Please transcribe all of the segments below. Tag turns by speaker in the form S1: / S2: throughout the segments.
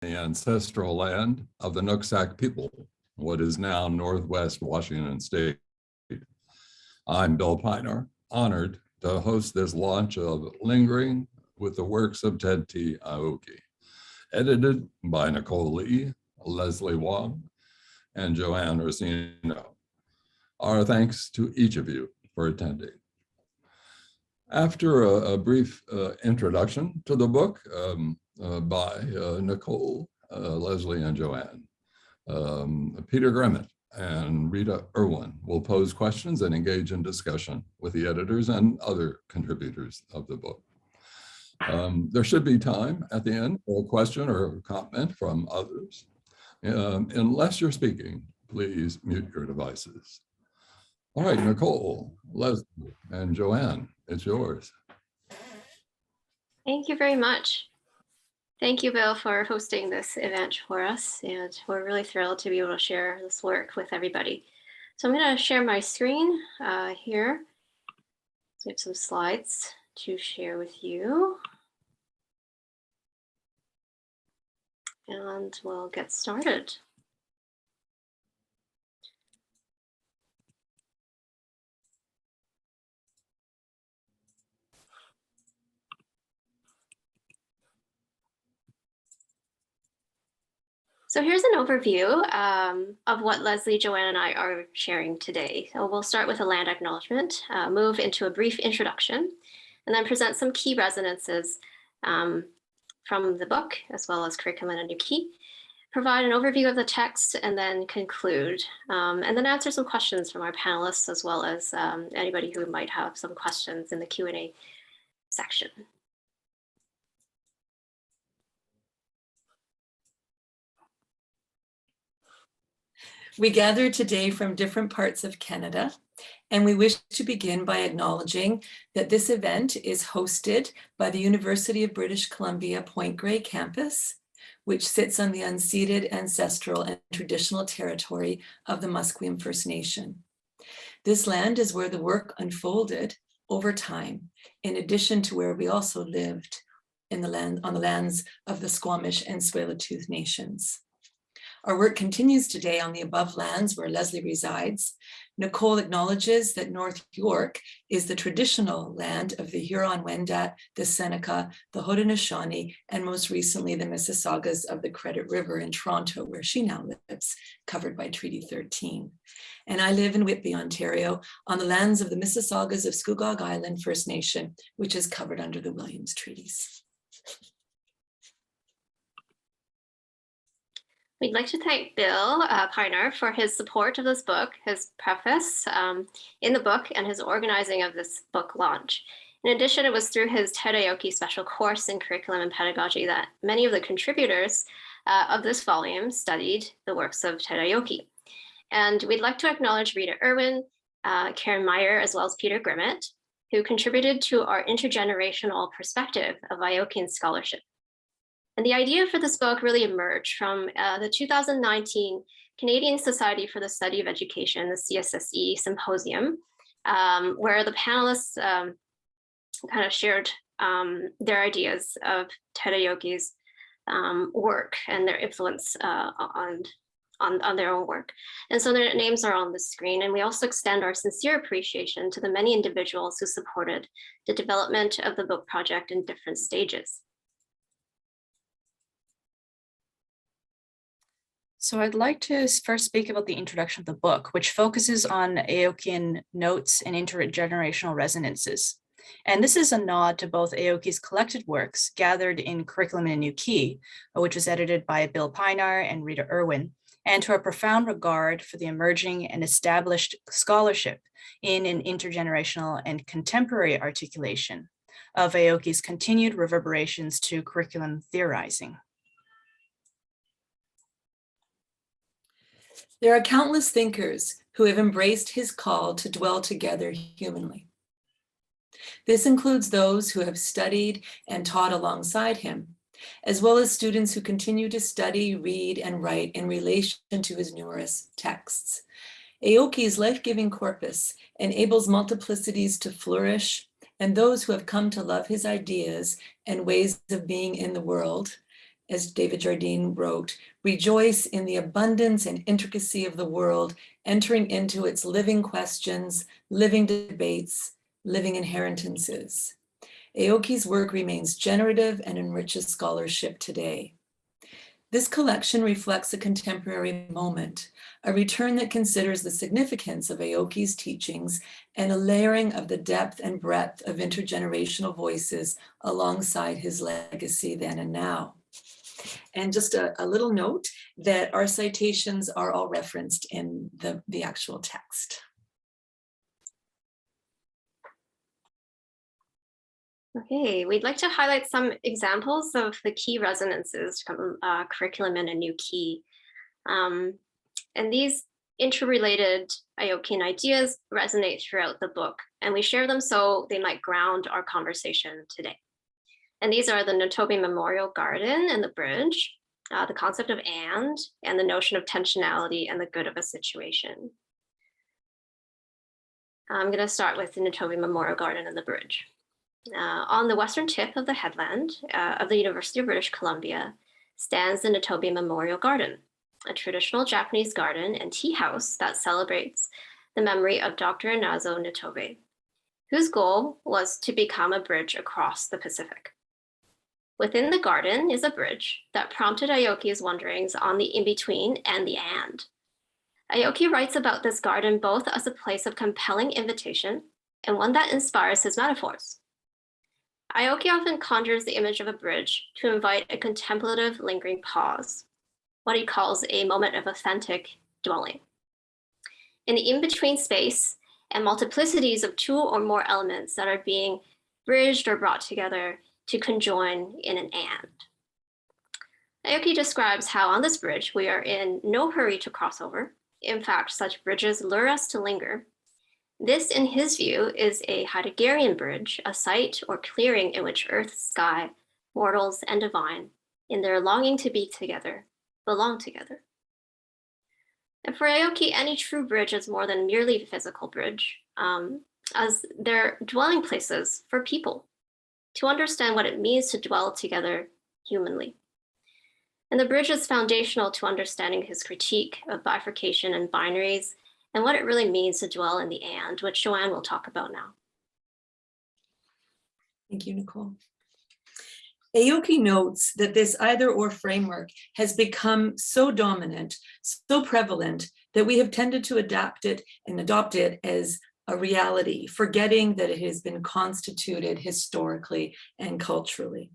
S1: the ancestral land of the Nooksack people, what is now Northwest Washington State. I'm Bill Pinar, honored to host this launch of Lingering with the works of Ted T. Aoki, edited by Nicole Lee, Lesley Wong, and Joanne Ursino. Our thanks to each of you for attending. After a brief introduction to the book by Nicole, Lesley, and Joanne, Peter Grimmett and Rita Irwin will pose questions and engage in discussion with the editors and other contributors of the book. There should be time at the end for a question or a comment from others. Unless you're speaking, please mute your devices. All right, Nicole, Lesley, and Joanne, it's yours.
S2: Thank you very much. Thank you, Bill, for hosting this event for us. And we're really thrilled to be able to share this work with everybody. So I'm going to share my screen here. So I have some slides to share with you. And we'll get started. So here's an overview of what Lesley, Joanne, and I are sharing today. So we'll start with a land acknowledgement, move into a brief introduction, and then present some key resonances from the book, as well as curriculum and Aoki, provide an overview of the text, and then conclude, and then answer some questions from our panelists, as well as anybody who might have some questions in the Q&A section.
S3: We gather today from different parts of Canada, and we wish to begin by acknowledging that this event is hosted by the University of British Columbia Point Grey campus, which sits on the unceded ancestral and traditional territory of the Musqueam First Nation. This land is where the work unfolded over time, in addition to where we also lived on the lands of the Squamish and Tsleil-Waututh nations. Our work continues today on the above lands where Lesley resides. Nicole acknowledges that North York is the traditional land of the Huron-Wendat, the Seneca, the Haudenosaunee, and most recently the Mississaugas of the Credit River in Toronto, where she now lives, covered by Treaty 13. And I live in Whitby, Ontario, on the lands of the Mississaugas of Scugog Island First Nation, which is covered under the Williams Treaties.
S2: We'd like to thank Bill Pinar for his support of this book, his preface in the book, and his organizing of this book launch. In addition, it was through his Ted Aoki special course in curriculum and pedagogy that many of the contributors of this volume studied the works of Ted Aoki. And we'd like to acknowledge Rita Irwin, Karen Meyer, as well as Peter Grimmett, who contributed to our intergenerational perspective of Aokian scholarship. And the idea for this book really emerged from the 2019 Canadian Society for the Study of Education, the CSSE Symposium, where the panelists kind of shared their ideas of Ted Aoki's work and their influence on their own work. And so their names are on the screen. And we also extend our sincere appreciation to the many individuals who supported the development of the book project in different stages.
S4: So I'd like to first speak about the introduction of the book, which focuses on Aokian notes and intergenerational resonances. And this is a nod to both Aoki's collected works gathered in Curriculum and Aoki, which was edited by Bill Pinar and Rita Irwin, and to a profound regard for the emerging and established scholarship in an intergenerational and contemporary articulation of Aoki's continued reverberations to curriculum theorizing.
S3: There are countless thinkers who have embraced his call to dwell together humanly. This includes those who have studied and taught alongside him, as well as students who continue to study, read, and write in relation to his numerous texts. Aoki's life-giving corpus enables multiplicities to flourish, and those who have come to love his ideas and ways of being in the world as David Jardine wrote, rejoice in the abundance and intricacy of the world, entering into its living questions, living debates, living inheritances. Aoki's work remains generative and enriches scholarship today. This collection reflects a contemporary moment, a return that considers the significance of Aoki's teachings and a layering of the depth and breadth of intergenerational voices alongside his legacy then and now. And just a little note that our citations are all referenced in the actual text.
S2: Okay, we'd like to highlight some examples of the key resonances from curriculum in a new key. And these interrelated Aokian ideas resonate throughout the book, and we share them so they might ground our conversation today. And these are the Natobi Memorial Garden and the bridge, the concept of and the notion of tensionality and the good of a situation. I'm going to start with the Natobi Memorial Garden and the bridge. On the western tip of the headland of the University of British Columbia stands the Natobi Memorial Garden, a traditional Japanese garden and tea house that celebrates the memory of Dr. Inazo Natobi, whose goal was to become a bridge across the Pacific. Within the garden is a bridge that prompted Aoki's wonderings on the in-between and the and. Aoki writes about this garden both as a place of compelling invitation and one that inspires his metaphors. Aoki often conjures the image of a bridge to invite a contemplative, lingering pause, what he calls a moment of authentic dwelling. In the in-between space and multiplicities of two or more elements that are being bridged or brought together to conjoin in an and. Aoki describes how on this bridge we are in no hurry to cross over. In fact, such bridges lure us to linger. This, in his view, is a Heideggerian bridge, a site or clearing in which earth, sky, mortals, and divine, in their longing to be together, belong together. And for Aoki, any true bridge is more than merely a physical bridge, as they're dwelling places for people to understand what it means to dwell together humanly. And the bridge is foundational to understanding his critique of bifurcation and binaries and what it really means to dwell in the and, which Joanne will talk about now.
S3: Thank you, Nicole. Aoki notes that this either-or framework has become so dominant, so prevalent, that we have tended to adapt it and adopt it as a reality, forgetting that it has been constituted historically and culturally.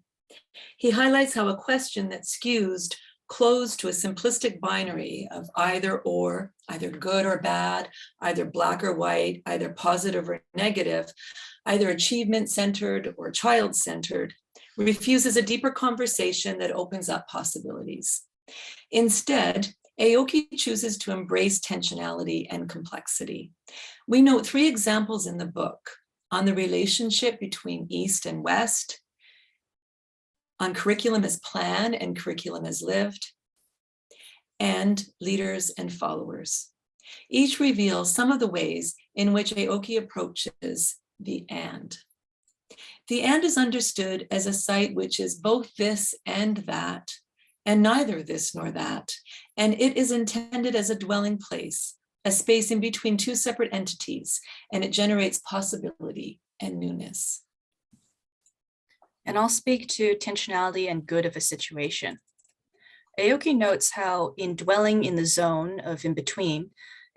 S3: He highlights how a question that skews closed to a simplistic binary of either or, either good or bad, either black or white, either positive or negative, either achievement-centered or child-centered, refuses a deeper conversation that opens up possibilities. Instead, Aoki chooses to embrace tensionality and complexity. We note 3 examples in the book on the relationship between East and West, on curriculum as planned and curriculum as lived, and leaders and followers. Each reveals some of the ways in which Aoki approaches the and. The and is understood as a site which is both this and that, and neither this nor that, and it is intended as a dwelling place, a space in between 2 separate entities, and it generates possibility and newness.
S4: And I'll speak to tensionality and good of a situation. Aoki notes how indwelling in the zone of in-between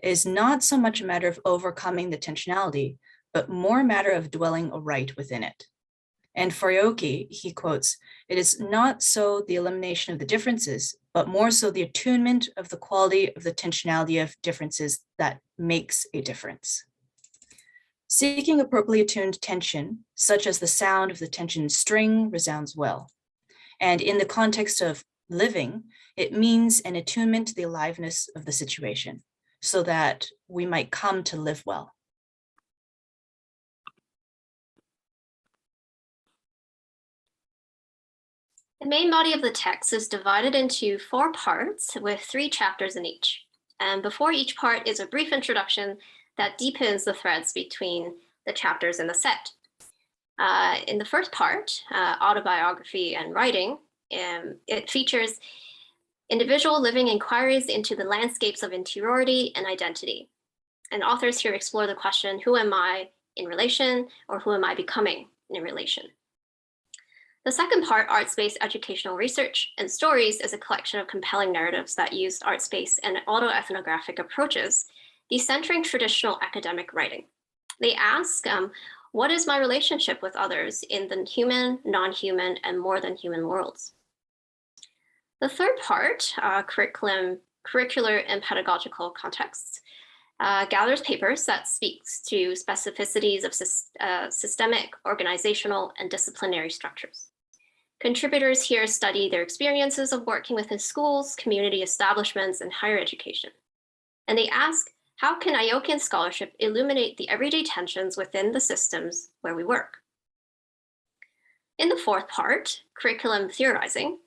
S4: is not so much a matter of overcoming the tensionality, but more a matter of dwelling aright within it. And for Aoki, he quotes, "It is not so the elimination of the differences, but more so the attunement of the quality of the tensionality of differences that makes a difference." Seeking appropriately attuned tension, such as the sound of the tension string, resounds well. And in the context of living, it means an attunement to the aliveness of the situation, so that we might come to live well.
S2: The main body of the text is divided into 4 parts with 3 chapters in each. And before each part is a brief introduction that deepens the threads between the chapters in the set. In the first part, autobiography and writing, It features individual living inquiries into the landscapes of interiority and identity. And authors here explore the question, who am I in relation, or who am I becoming in relation? The second part, art space educational research and stories, is a collection of compelling narratives that use art space and autoethnographic approaches, decentering traditional academic writing. They ask, what is my relationship with others in the human, non-human, and more than human worlds? The third part, curricular and pedagogical contexts, gathers papers that speaks to specificities of systemic, organizational, and disciplinary structures. Contributors here study their experiences of working within schools, community establishments, and higher education. And they ask, how can Aokian scholarship illuminate the everyday tensions within the systems where we work? In the fourth part, curriculum theorizing,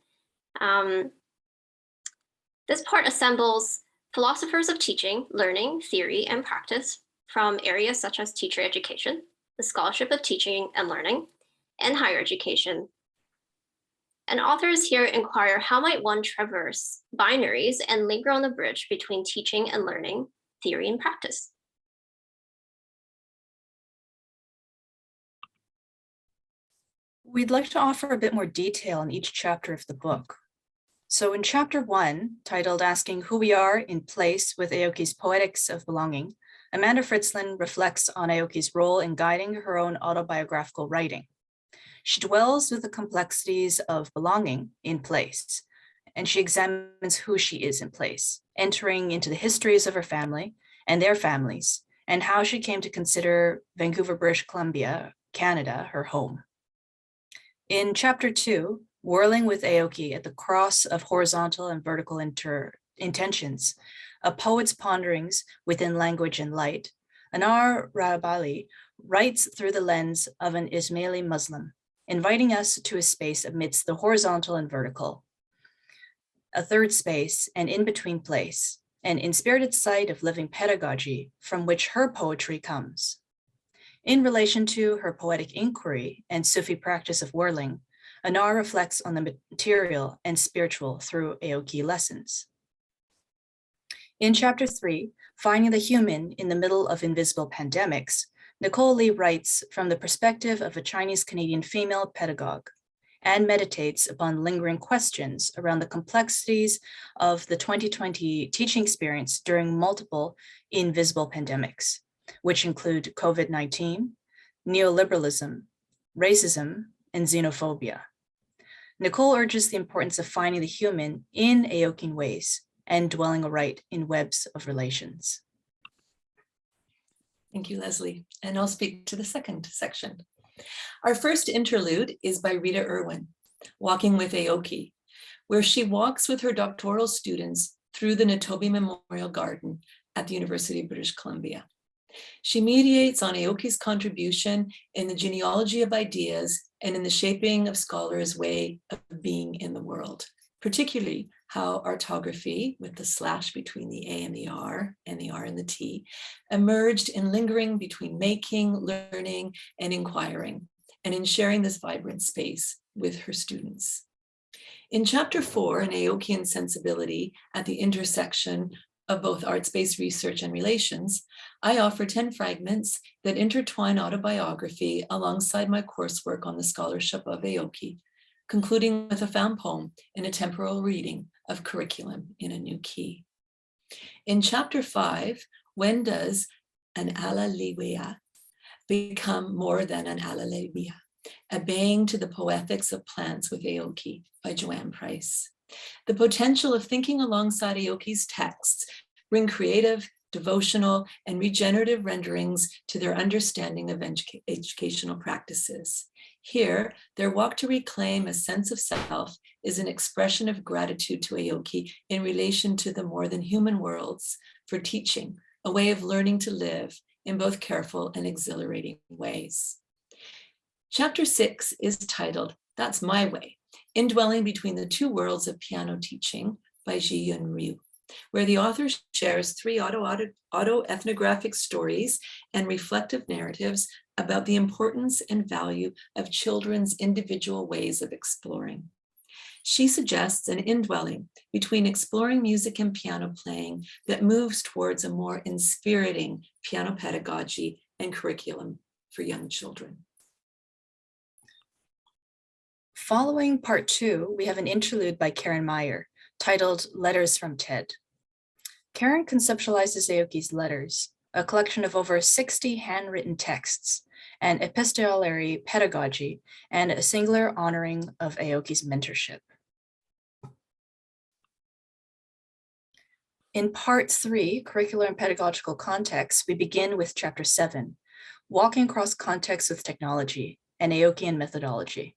S2: this part assembles philosophers of teaching, learning, theory, and practice from areas such as teacher education, the scholarship of teaching and learning, and higher education. And authors here inquire, how might one traverse binaries and linger on the bridge between teaching and learning, theory and practice?
S4: We'd like to offer a bit more detail in each chapter of the book. So in chapter 1, titled Asking Who We Are in Place with Aoki's Poetics of Belonging, Amanda Fritzlin reflects on Aoki's role in guiding her own autobiographical writing. She dwells with the complexities of belonging in place, and she examines who she is in place, entering into the histories of her family and their families, and how she came to consider Vancouver, British Columbia, Canada, her home. In chapter 2, Whirling with Aoki at the Cross of Horizontal and Vertical Intentions, a poet's ponderings within language and light, Anar Rabali writes through the lens of an Ismaili Muslim, inviting us to a space amidst the horizontal and vertical, a third space, an in-between place, an inspirited site of living pedagogy from which her poetry comes. In relation to her poetic inquiry and Sufi practice of whirling, Anar reflects on the material and spiritual through Aoki lessons. In chapter 3, Finding the Human in the Middle of Invisible Pandemics, Nicole Lee writes from the perspective of a Chinese-Canadian female pedagogue and meditates upon lingering questions around the complexities of the 2020 teaching experience during multiple invisible pandemics, which include COVID-19, neoliberalism, racism, and xenophobia. Nicole urges the importance of finding the human in Aokian ways and dwelling aright in webs of relations.
S3: Thank you, Lesley. And I'll speak to the second section. Our first interlude is by Rita Irwin, Walking with Aoki, where she walks with her doctoral students through the Natobi Memorial Garden at the University of British Columbia. She mediates on Aoki's contribution in the genealogy of ideas and in the shaping of scholars' way of being in the world, particularly how artography, with the slash between the A and the R and the T, emerged in lingering between making, learning, and inquiring, and in sharing this vibrant space with her students. In chapter 4, an Aokian sensibility at the intersection of both arts-based research and relations, I offer 10 fragments that intertwine autobiography alongside my coursework on the scholarship of Aoki, concluding with a found poem and a temporal reading of curriculum in a new key. In chapter 5, when does an alaliwea become more than an alaliwea? A baying to the poetics of plants with Aoki by Joanne Price. The potential of thinking alongside Aoki's texts bring creative, devotional, and regenerative renderings to their understanding of educational practices. Here, their walk to reclaim a sense of self is an expression of gratitude to Aoki in relation to the more than human worlds for teaching, a way of learning to live in both careful and exhilarating ways. Chapter 6 is titled, That's My Way, Indwelling Between the Two Worlds of Piano Teaching by Ji-Yun Ryu, where the author shares 3 autoethnographic stories and reflective narratives about the importance and value of children's individual ways of exploring. She suggests an indwelling between exploring music and piano playing that moves towards a more inspiriting piano pedagogy and curriculum for young children.
S4: Following part 2, we have an interlude by Karen Meyer titled Letters from Ted. Karen conceptualizes Aoki's letters, a collection of over 60 handwritten texts, an epistolary pedagogy, and a singular honoring of Aoki's mentorship. In part 3, Curricular and Pedagogical Context, we begin with chapter 7, Walking Across Context with Technology, an Aokian Methodology.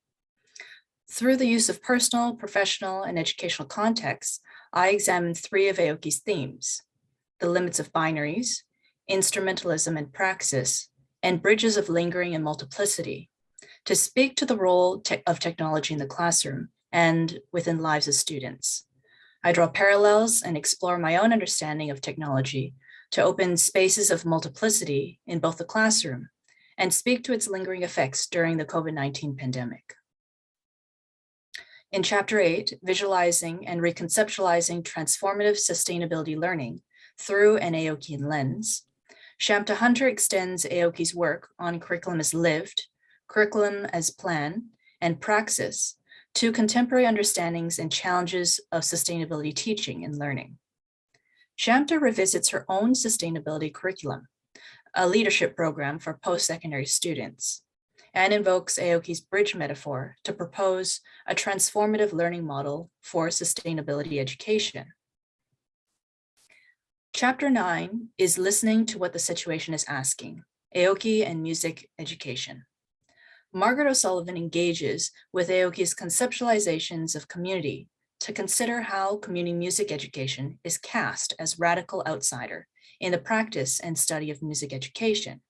S4: Through the use of personal, professional, and educational contexts, I examined 3 of Aoki's themes: the limits of binaries, instrumentalism and praxis, and bridges of lingering and multiplicity, to speak to the role of technology in the classroom and within lives of students. I draw parallels and explore my own understanding of technology to open spaces of multiplicity in both the classroom and speak to its lingering effects during the COVID-19 pandemic. In chapter 8, Visualizing and Reconceptualizing Transformative Sustainability Learning through an Aokian Lens, Shamta Hunter extends Aoki's work on curriculum as lived, curriculum as plan, and praxis to contemporary understandings and challenges of sustainability teaching and learning. Shamta revisits her own sustainability curriculum, a leadership program for post-secondary students, and invokes Aoki's bridge metaphor to propose a transformative learning model for sustainability education. Chapter 9 is Listening to What the Situation is Asking, Aoki and Music Education. Margaret O'Sullivan engages with Aoki's conceptualizations of community to consider how community music education is cast as radical outsider in the practice and study of music education.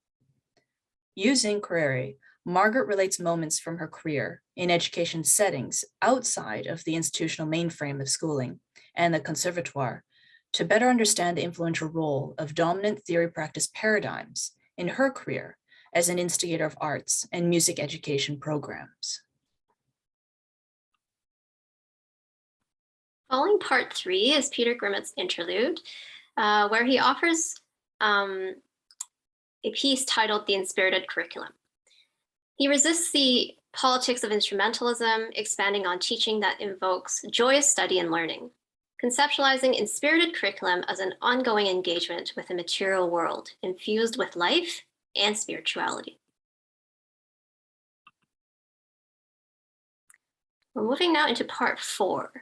S4: Using Query, Margaret relates moments from her career in education settings outside of the institutional mainframe of schooling and the conservatoire to better understand the influential role of dominant theory practice paradigms in her career as an instigator of arts and music education programs.
S2: Following part 3 is Peter Grimmett's Interlude, where he offers a piece titled The Inspirated Curriculum. He resists the politics of instrumentalism, expanding on teaching that invokes joyous study and learning, conceptualizing inspirited curriculum as an ongoing engagement with the material world, infused with life and spirituality. We're moving now into part 4.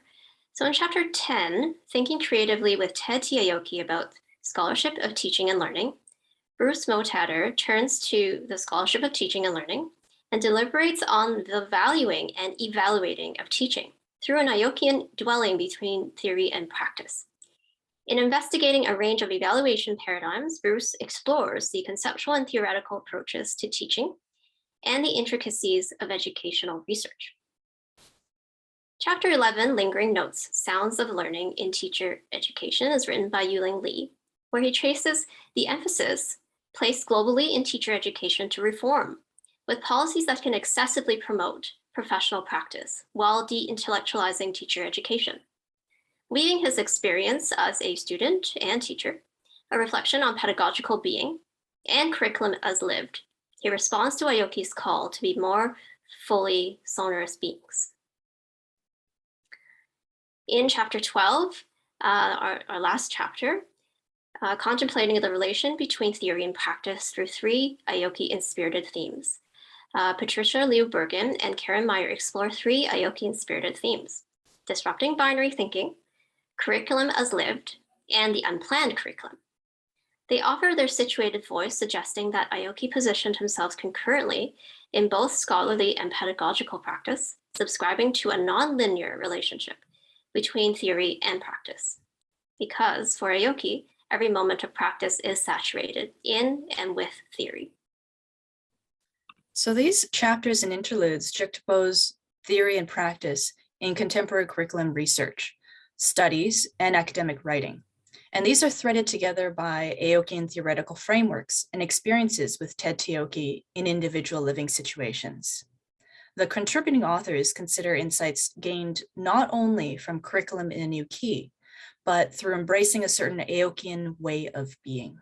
S2: So in chapter 10, Thinking Creatively with Ted T. Aoki about scholarship of teaching and learning, Bruce Motadder turns to the scholarship of teaching and learning and deliberates on the valuing and evaluating of teaching through an Aokian dwelling between theory and practice. In investigating a range of evaluation paradigms, Bruce explores the conceptual and theoretical approaches to teaching and the intricacies of educational research. Chapter 11, Lingering Notes, Sounds of Learning in Teacher Education, is written by Yuling Li, where he traces the emphasis placed globally in teacher education to reform, with policies that can accessibly promote professional practice while de-intellectualizing teacher education. Weaving his experience as a student and teacher, a reflection on pedagogical being, and curriculum as lived, he responds to Aoki's call to be more fully sonorous beings. In chapter 12, our last chapter, contemplating the relation between theory and practice through 3 Aoki-inspirited themes. Patricia Liu Bergen and Karen Meyer explore 3 Aoki-inspirited themes: disrupting binary thinking, curriculum as lived, and the unplanned curriculum. They offer their situated voice, suggesting that Aoki positioned himself concurrently in both scholarly and pedagogical practice, subscribing to a non-linear relationship between theory and practice. Because for Aoki, every moment of practice is saturated in and with theory.
S4: So these chapters and interludes juxtapose theory and practice in contemporary curriculum research, studies, and academic writing. And these are threaded together by Aokian theoretical frameworks and experiences with Ted T. Aoki in individual living situations. The contributing authors consider insights gained not only from curriculum in a new key, but through embracing a certain Aokian way of being.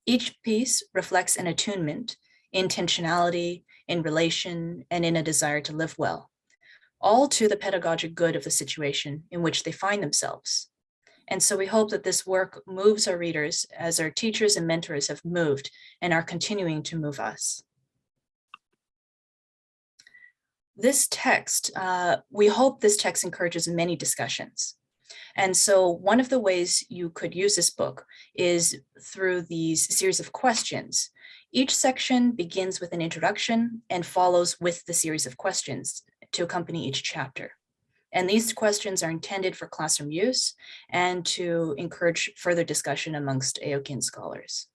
S4: Each piece reflects an attunement, intentionality, in relation, and in a desire to live well, all to the pedagogic good of the situation in which they find themselves. And so we hope that this work moves our readers as our teachers and mentors have moved and are continuing to move us. This text, we hope this text encourages many discussions. And so one of the ways you could use this book is through these series of questions. Each section begins with an introduction and follows with the series of questions to accompany each chapter. And these questions are intended for classroom use and to encourage further discussion amongst Aokian scholars.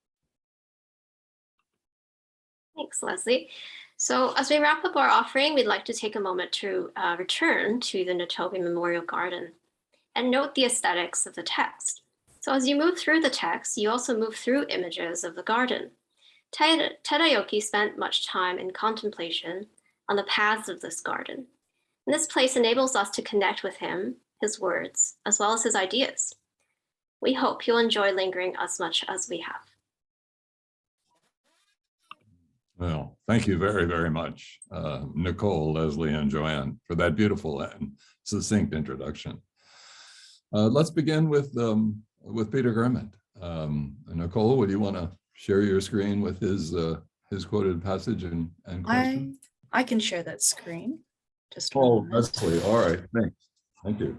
S2: Thanks, Lesley. So as we wrap up our offering, we'd like to take a moment to return to the Natobi Memorial Garden and note the aesthetics of the text. So as you move through the text, you also move through images of the garden. Aoki spent much time in contemplation on the paths of this garden. And this place enables us to connect with him, his words, as well as his ideas. We hope you'll enjoy lingering as much as we have.
S1: Well, thank you very, very much, Nicole, Lesley, and Joanne, for that beautiful and succinct introduction. Let's begin with Peter Grimmett. Nicole, would you want to share your screen with his quoted passage and question?
S4: I can share that screen. Just
S1: Oh,
S4: one moment.
S1: Lesley, all right, thanks. Thank you.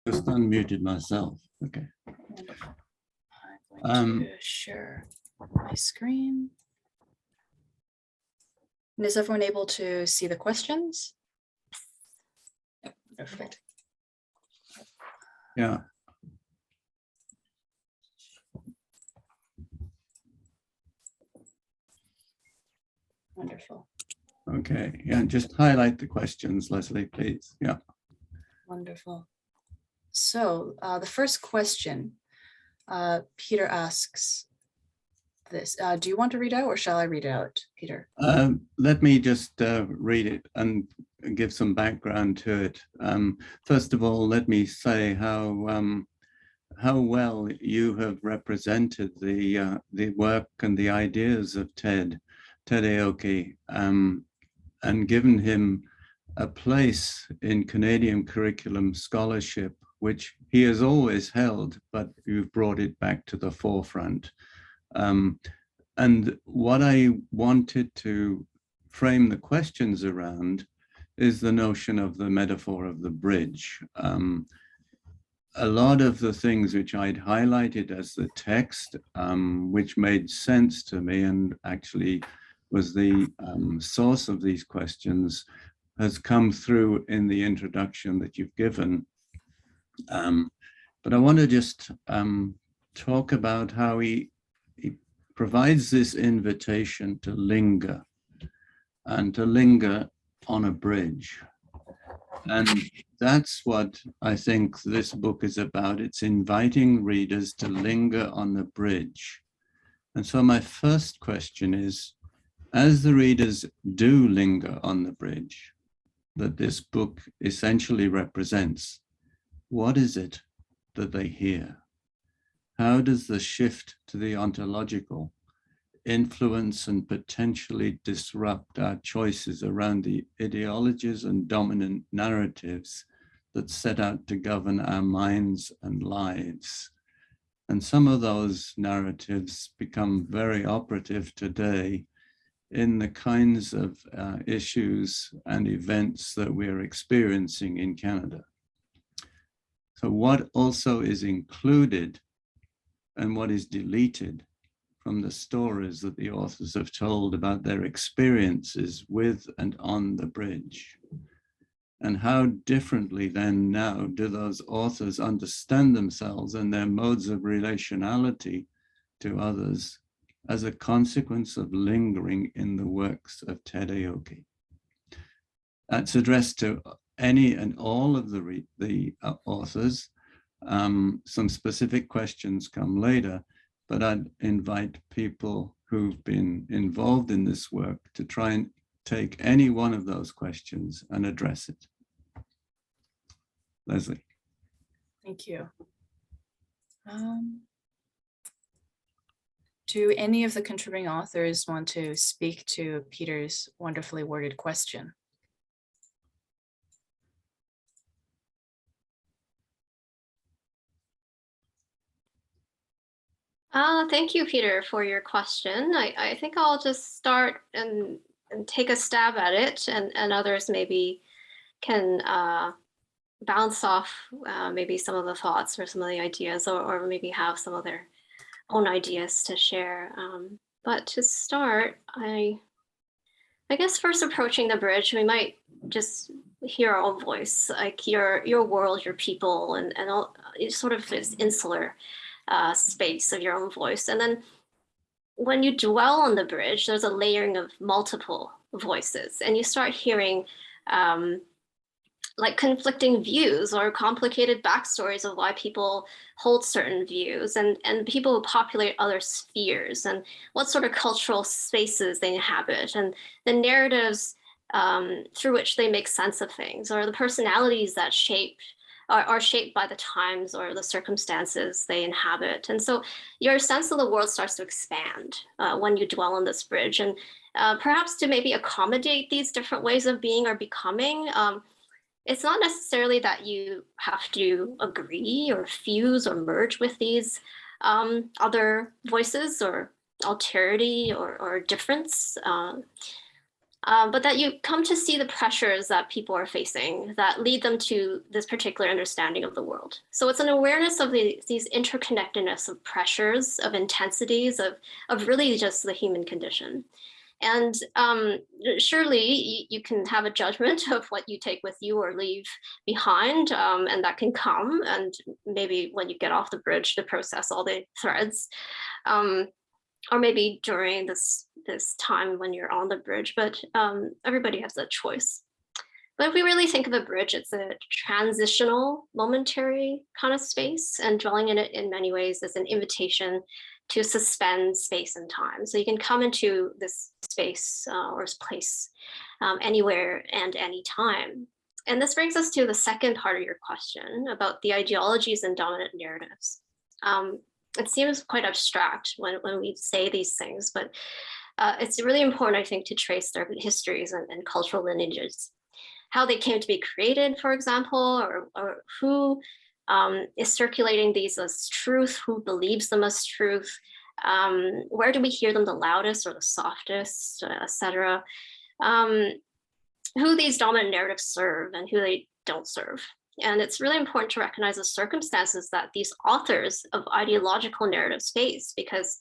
S5: Just unmuted myself. Okay.
S4: Wonderful. I'm going to share my screen. And is everyone able to see the questions? Perfect.
S5: Yeah.
S4: Wonderful.
S5: Okay. Yeah. Just highlight the questions, Lesley, please. Yeah.
S4: Wonderful. So the first question, Peter asks this. Do you want to read out or shall I read it out, Peter?
S5: Let me just read it and give some background to it. First of all, let me say how well you have represented the work and the ideas of Ted Aoki, and given him a place in Canadian curriculum scholarship, which he has always held, but you've brought it back to the forefront. And what I wanted to frame the questions around is the notion of the metaphor of the bridge. A lot of the things which I'd highlighted as the text, which made sense to me and actually was the source of these questions, has come through in the introduction that you've given. But I want to just talk about how he provides this invitation to linger, and to linger on a bridge. And that's what I think this book is about. It's inviting readers to linger on the bridge. And so my first question is, as the readers do linger on the bridge that this book essentially represents, what is it that they hear? How does the shift to the ontological influence and potentially disrupt our choices around the ideologies and dominant narratives that set out to govern our minds and lives? And some of those narratives become very operative today in the kinds of issues and events that we're experiencing in Canada. So what also is included and what is deleted from the stories that the authors have told about their experiences with and on the bridge? And how differently then now do those authors understand themselves and their modes of relationality to others as a consequence of lingering in the works of Ted Aoki. That's addressed to any and all of the authors. Some specific questions come later, but I'd invite people who've been involved in this work to try and take any one of those questions and address it. Lesley.
S4: Thank you. Do any of the contributing authors want to speak to Peter's wonderfully worded question?
S2: Thank you, Peter, for your question. I think I'll just start and take a stab at it, and others maybe can bounce off maybe some of the thoughts or some of the ideas, or maybe have some of their own ideas to share. But to start, I guess first approaching the bridge, we might just hear our own voice, like your world, your people, and all, sort of this insular space of your own voice. And then when you dwell on the bridge, there's a layering of multiple voices, and you start hearing like conflicting views or complicated backstories of why people hold certain views, and people who populate other spheres, and what sort of cultural spaces they inhabit, and the narratives through which they make sense of things, or the personalities that are shaped by the times or the circumstances they inhabit. And so your sense of the world starts to expand when you dwell on this bridge. And perhaps to maybe accommodate these different ways of being or becoming, it's not necessarily that you have to agree or fuse or merge with these other voices or alterity or difference, but that you come to see the pressures that people are facing that lead them to this particular understanding of the world. So it's an awareness of these interconnectedness of pressures, of intensities, of really just the human condition. And surely you can have a judgment of what you take with you or leave behind, and that can come. And maybe when you get off the bridge to process all the threads, or maybe during this time when you're on the bridge, but everybody has that choice. But if we really think of a bridge, it's a transitional, momentary kind of space, and dwelling in it in many ways is an invitation to suspend space and time. So you can come into this space or place anywhere and anytime. And this brings us to the second part of your question about the ideologies and dominant narratives. It seems quite abstract when we say these things, but it's really important, I think, to trace their histories and cultural lineages, how they came to be created, for example, or who is circulating these as truth, who believes them as truth, where do we hear them the loudest or the softest, etc. Who these dominant narratives serve and who they don't serve. And it's really important to recognize the circumstances that these authors of ideological narratives face, because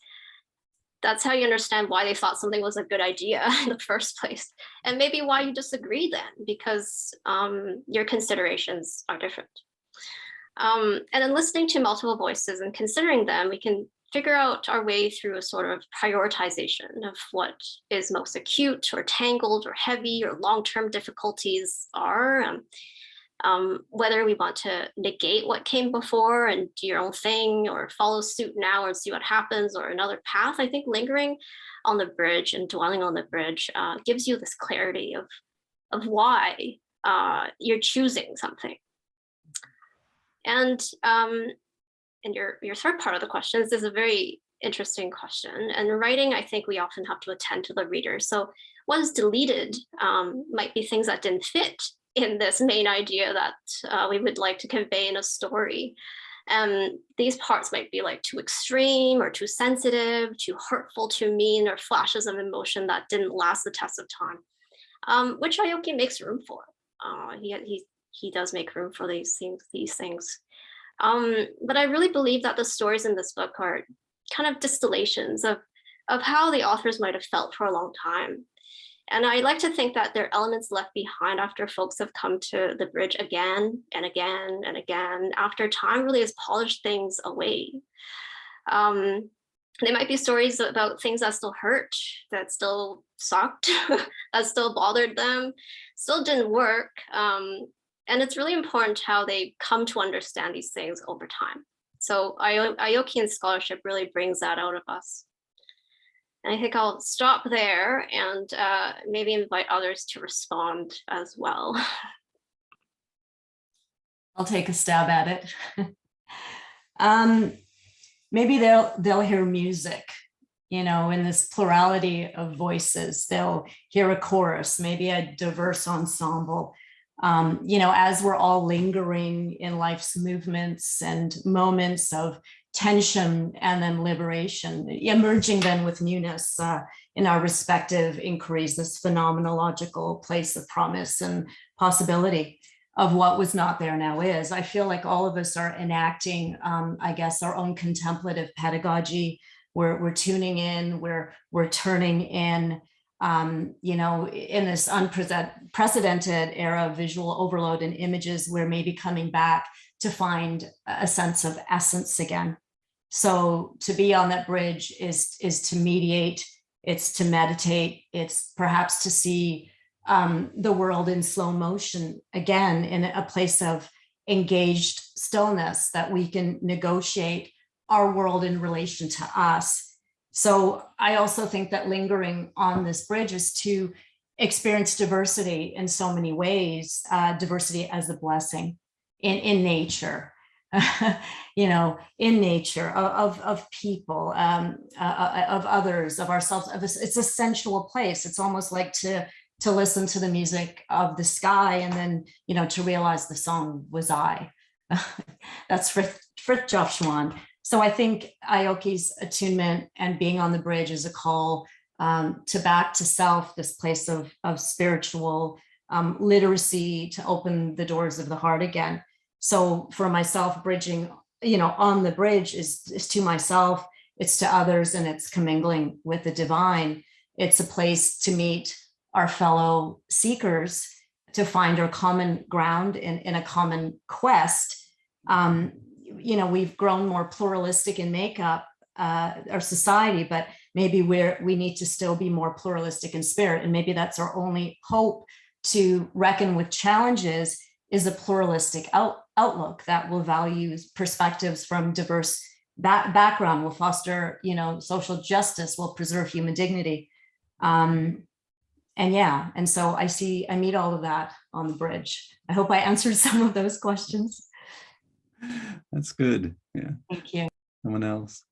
S2: that's how you understand why they thought something was a good idea in the first place. And maybe why you disagree then, because your considerations are different. And in listening to multiple voices and considering them, we can figure out our way through a sort of prioritization of what is most acute or tangled or heavy or long-term difficulties are. Whether we want to negate what came before and do your own thing, or follow suit now and see what happens, or another path. I think lingering on the bridge and dwelling on the bridge gives you this clarity of why you're choosing something. And your third part of the question is a very interesting question. And in writing, I think we often have to attend to the reader. So what is deleted might be things that didn't fit in this main idea that we would like to convey in a story. And these parts might be like too extreme or too sensitive, too hurtful, too mean, or flashes of emotion that didn't last the test of time, which Aoki makes room for. He does make room for these things. But I really believe that the stories in this book are kind of distillations of how the authors might have felt for a long time. And I like to think that there are elements left behind after folks have come to the bridge again and again and again, after time really has polished things away. They might be stories about things that still hurt, that still sucked, that still bothered them, still didn't work. And it's really important how they come to understand these things over time. So Aokian scholarship really brings that out of us. And I think I'll stop there and maybe invite others to respond as well.
S6: I'll take a stab at it. Maybe they'll hear music, you know, in this plurality of voices. They'll hear a chorus, maybe a diverse ensemble. You know, as we're all lingering in life's movements and moments of tension and then liberation, emerging then with newness in our respective inquiries, this phenomenological place of promise and possibility of what was not there now is. I feel like all of us are enacting, I guess, our own contemplative pedagogy. We're tuning in, we're turning in, you know, in this unprecedented era of visual overload and images, we're maybe coming back to find a sense of essence again. So to be on that bridge is to mediate, it's to meditate, it's perhaps to see the world in slow motion again, in a place of engaged stillness, that we can negotiate our world in relation to us. So I also think that lingering on this bridge is to experience diversity in so many ways, diversity as a blessing in nature, you know, in nature, of people, of others, of ourselves. It's a sensual place. It's almost like to listen to the music of the sky and then, you know, to realize the song was I. That's Fritjof. So I think Aoki's attunement and being on the bridge is a call to back to self, this place of spiritual literacy, to open the doors of the heart again. So for myself, bridging, you know, on the bridge is to myself, it's to others, and it's commingling with the divine. It's a place to meet our fellow seekers, to find our common ground in a common quest. You know, we've grown more pluralistic in makeup, our society, but maybe we need to still be more pluralistic in spirit. And maybe that's our only hope to reckon with challenges, is a pluralistic outlook that will value perspectives from diverse background, will foster, you know, social justice, will preserve human dignity. And yeah, and so I meet all of that on the bridge. I hope I answered some of those questions.
S5: That's good. Yeah.
S6: Thank you.
S5: Someone else?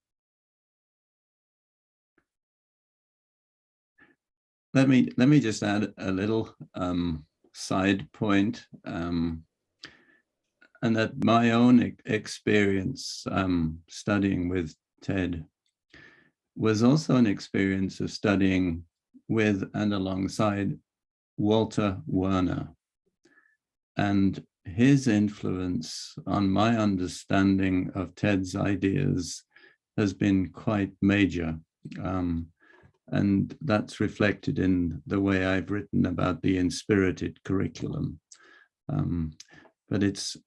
S5: Let me just add a little side point, and that my own experience studying with Ted was also an experience of studying with and alongside Walter Werner, and his influence on my understanding of Ted's ideas has been quite major. And that's reflected in the way I've written about the Inspirited Curriculum. But it's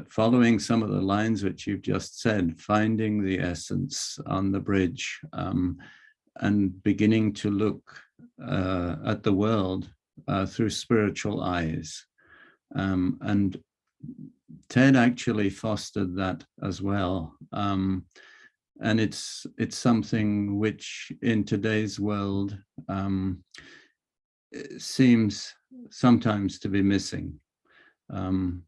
S5: following some of the lines which you've just said, finding the essence on the bridge, and beginning to look at the world through spiritual eyes. And Ted actually fostered that as well. And it's something which in today's world seems sometimes to be missing. And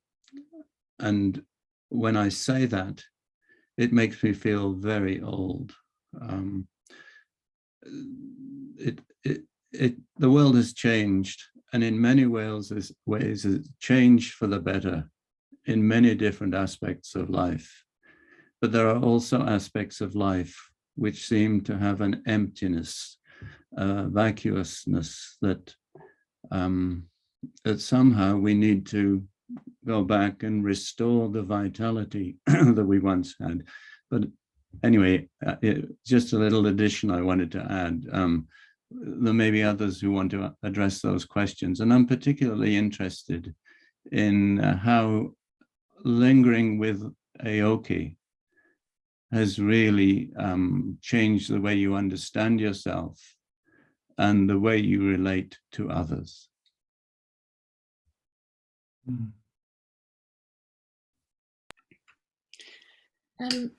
S5: when I say that, it makes me feel very old. The world has changed, and in many ways it's changed for the better in many different aspects of life. But there are also aspects of life which seem to have an emptiness, vacuousness that somehow we need to go back and restore the vitality that we once had. But anyway, just a little addition I wanted to add. There may be others who want to address those questions, and I'm particularly interested in how lingering with Aoki has really changed the way you understand yourself and the way you relate to others?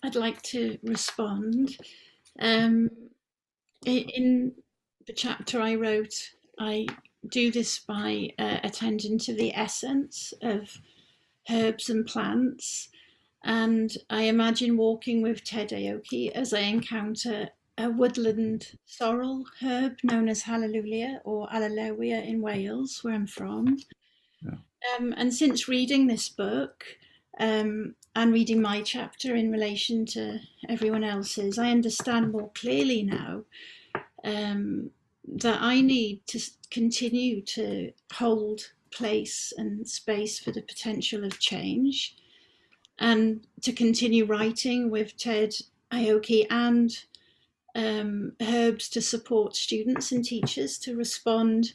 S7: I'd like to respond. In the chapter I wrote, I do this by attending to the essence of herbs and plants. And I imagine walking with Ted Aoki as I encounter a woodland sorrel herb known as Hallelujah or Alleluia in Wales, where I'm from.
S5: Yeah.
S7: And since reading this book and reading my chapter in relation to everyone else's, I understand more clearly now that I need to continue to hold place and space for the potential of change, and to continue writing with Ted Aoki and herbs to support students and teachers to respond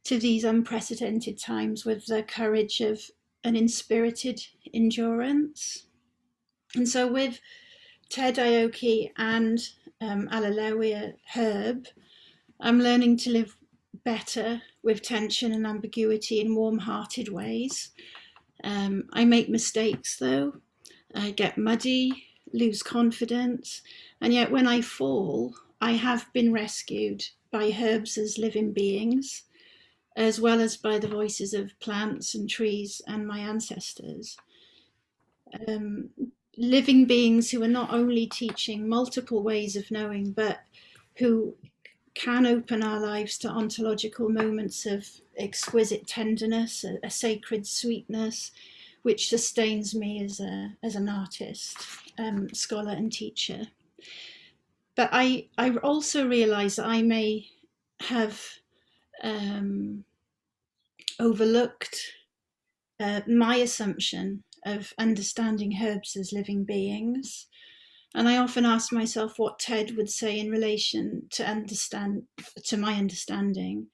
S7: to these unprecedented times with the courage of an inspirited endurance. And so with Ted Aoki and Alleluia herb, I'm learning to live better with tension and ambiguity in warm-hearted ways. I make mistakes though. I get muddy, lose confidence, and yet when I fall, I have been rescued by herbs as living beings, as well as by the voices of plants and trees and my ancestors. Living beings who are not only teaching multiple ways of knowing, but who can open our lives to ontological moments of exquisite tenderness, a sacred sweetness, which sustains me as an artist, scholar and teacher. But I also realize that I may have overlooked my assumption of understanding herbs as living beings. And I often ask myself what Ted would say in relation to my understanding.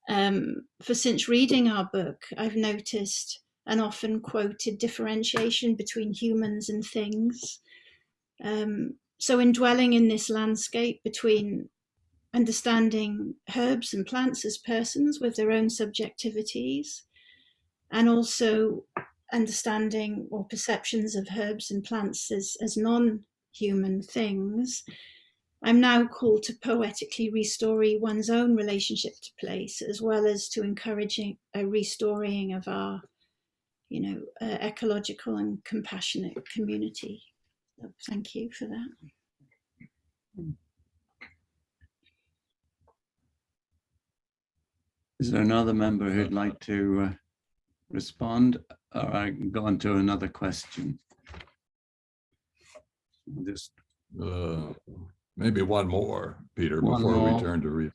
S7: For since reading our book, I've noticed an often quoted differentiation between humans and things. So in dwelling in this landscape between understanding herbs and plants as persons with their own subjectivities, and also understanding or perceptions of herbs and plants as non-human things, I'm now called to poetically restoring one's own relationship to place, as well as to encouraging a restoring of our, ecological and compassionate community. So thank you for that.
S5: Is there another member who'd like to respond, or I can go on to another question? Just
S1: maybe one more, Peter,
S5: One
S1: before
S5: more.
S1: we turn to Rita.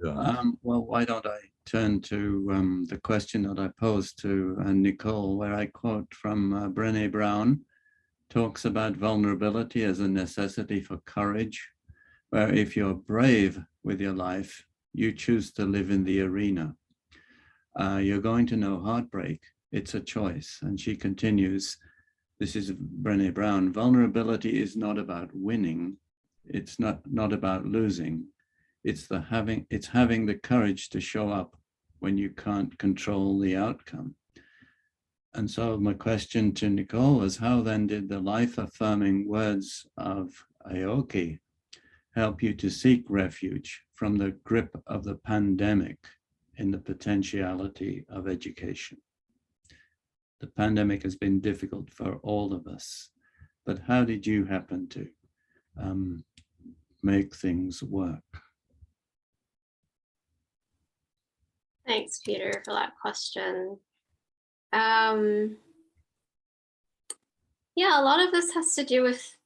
S1: Yeah.
S5: Well, why don't I turn to the question that I posed to Nicole, where I quote from Brené Brown, talks about vulnerability as a necessity for courage, where if you're brave with your life, you choose to live in the arena. You're going to know heartbreak. It's a choice. And she continues, this is Brené Brown, vulnerability is not about winning. It's not about losing. It's having the courage to show up when you can't control the outcome. And so my question to Nicole was, how then did the life-affirming words of Aoki help you to seek refuge from the grip of the pandemic in the potentiality of education? The pandemic has been difficult for all of us, but how did you happen to make things work?
S2: Thanks, Peter, for that question. Yeah, a lot of this has to do with